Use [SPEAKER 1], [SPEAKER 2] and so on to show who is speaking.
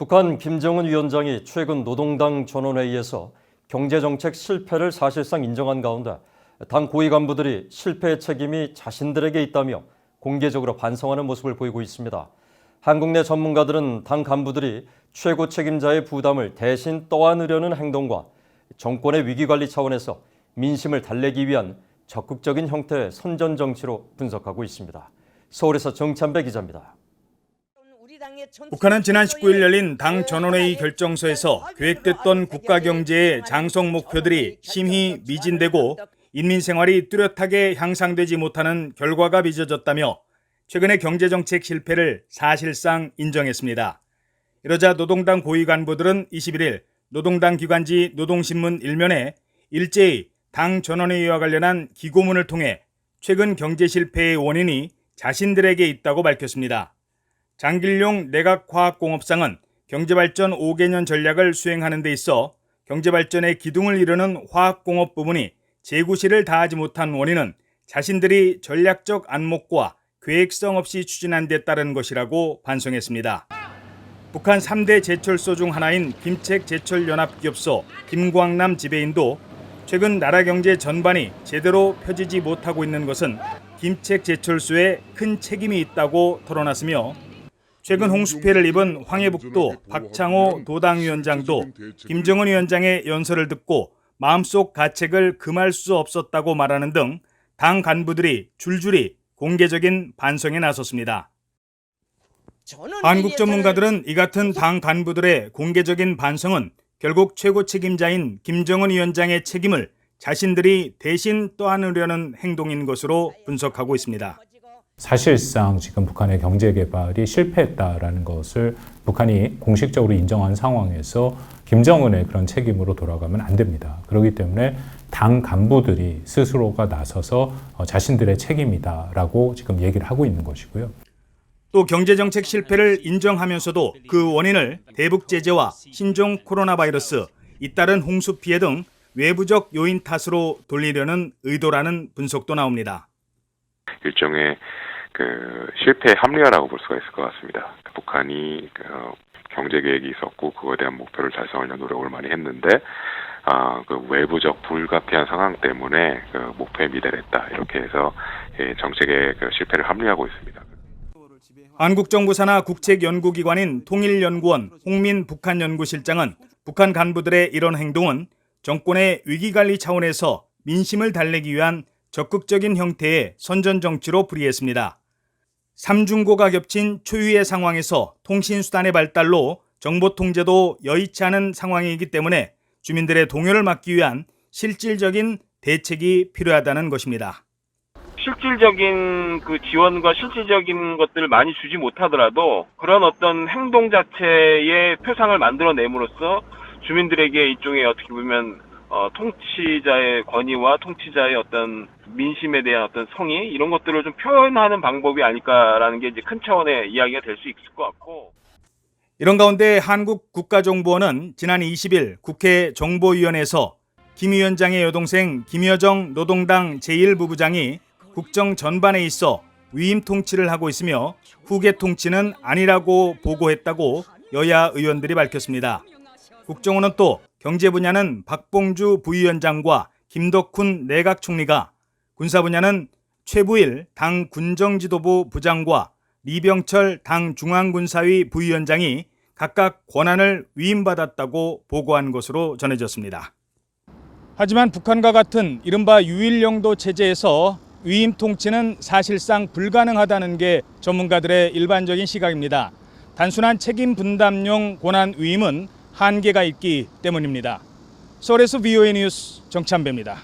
[SPEAKER 1] 북한 김정은 위원장이 최근 노동당 전원회의에서 경제정책 실패를 사실상 인정한 가운데 당 고위 간부들이 실패의 책임이 자신들에게 있다며 공개적으로 반성하는 모습을 보이고 있습니다. 한국 내 전문가들은 당 간부들이 최고 책임자의 부담을 대신 떠안으려는 행동과 정권의 위기관리 차원에서 민심을 달래기 위한 적극적인 형태의 선전정치로 분석하고 있습니다. 서울에서 정찬배 기자입니다.
[SPEAKER 2] 북한은 지난 19일 열린 당 전원회의 결정서에서 계획됐던 국가경제의 장성 목표들이 심히 미진되고 인민생활이 뚜렷하게 향상되지 못하는 결과가 빚어졌다며 최근의 경제정책 실패를 사실상 인정했습니다. 이러자 노동당 고위 간부들은 21일 노동당 기관지 노동신문 1면에 일제히 당 전원회의와 관련한 기고문을 통해 최근 경제 실패의 원인이 자신들에게 있다고 밝혔습니다. 장길용 내각화학공업상은 경제발전 5개년 전략을 수행하는 데 있어 경제발전의 기둥을 이루는 화학공업 부분이 재구실을 다하지 못한 원인은 자신들이 전략적 안목과 계획성 없이 추진한 데 따른 것이라고 반성했습니다. 북한 3대 제철소 중 하나인 김책제철연합기업소 김광남 지배인도 최근 나라 경제 전반이 제대로 펴지지 못하고 있는 것은 김책제철소에 큰 책임이 있다고 토론했으며 최근 홍수피해를 입은 황해북도 박창호 도당위원장도 김정은 위원장의 연설을 듣고 마음속 가책을 금할 수 없었다고 말하는 등 당 간부들이 줄줄이 공개적인 반성에 나섰습니다. 한국 전문가들은 이 같은 당 간부들의 공개적인 반성은 결국 최고 책임자인 김정은 위원장의 책임을 자신들이 대신 떠안으려는 행동인 것으로 분석하고 있습니다.
[SPEAKER 3] 사실상 지금 북한의 경제 개발이 실패했다라는 것을 북한이 공식적으로 인정한 상황에서 김정은의 그런 책임으로 돌아가면 안 됩니다. 그렇기 때문에 당 간부들이 스스로가 나서서 자신들의 책임이다라고 지금 얘기를 하고 있는 것이고요.
[SPEAKER 2] 또 경제정책 실패를 인정하면서도 그 원인을 대북 제재와 신종 코로나 바이러스, 잇따른 홍수 피해 등 외부적 요인 탓으로 돌리려는 의도라는 분석도 나옵니다.
[SPEAKER 4] 일종의 실패의 합리화라고 볼 수가 있을 것 같습니다. 북한이 경제 계획이 있었고 그거에 대한 목표를 달성하려는 노력을 많이 했는데 외부적 불가피한 상황 때문에 목표에 미달했다. 이렇게 해서 정책의 실패를 합리화하고 있습니다.
[SPEAKER 2] 한국 정부 산하 국책연구기관인 통일연구원 홍민 북한연구실장은 북한 간부들의 이런 행동은 정권의 위기관리 차원에서 민심을 달래기 위한 적극적인 형태의 선전정치로 풀이했습니다. 삼중고가 겹친 초유의 상황에서 통신수단의 발달로 정보통제도 여의치 않은 상황이기 때문에 주민들의 동요를 막기 위한 실질적인 대책이 필요하다는 것입니다.
[SPEAKER 5] 실질적인 지원과 실질적인 것들을 많이 주지 못하더라도 그런 어떤 행동 자체의 표상을 만들어냄으로써 주민들에게 일종의 어떻게 보면 통치자의 권위와 통치자의 어떤 민심에 대한 어떤 성의 이런 것들을 좀 표현하는 방법이 아닐까라는 게 이제 큰 차원의 이야기가 될 수 있을 것 같고.
[SPEAKER 2] 이런 가운데 한국국가정보원은 지난 20일 국회 정보위원회에서 김 위원장의 여동생 김여정 노동당 제1부부장이 국정 전반에 있어 위임 통치를 하고 있으며 후계 통치는 아니라고 보고했다고 여야 의원들이 밝혔습니다. 국정원은 또 경제 분야는 박봉주 부위원장과 김덕훈 내각총리가, 군사 분야는 최부일 당 군정지도부 부장과 리병철 당 중앙군사위 부위원장이 각각 권한을 위임받았다고 보고한 것으로 전해졌습니다. 하지만 북한과 같은 이른바 유일영도 체제에서 위임 통치는 사실상 불가능하다는 게 전문가들의 일반적인 시각입니다. 단순한 책임 분담용 권한 위임은 한계가 있기 때문입니다. 서울에서 VOA 뉴스 정찬배입니다.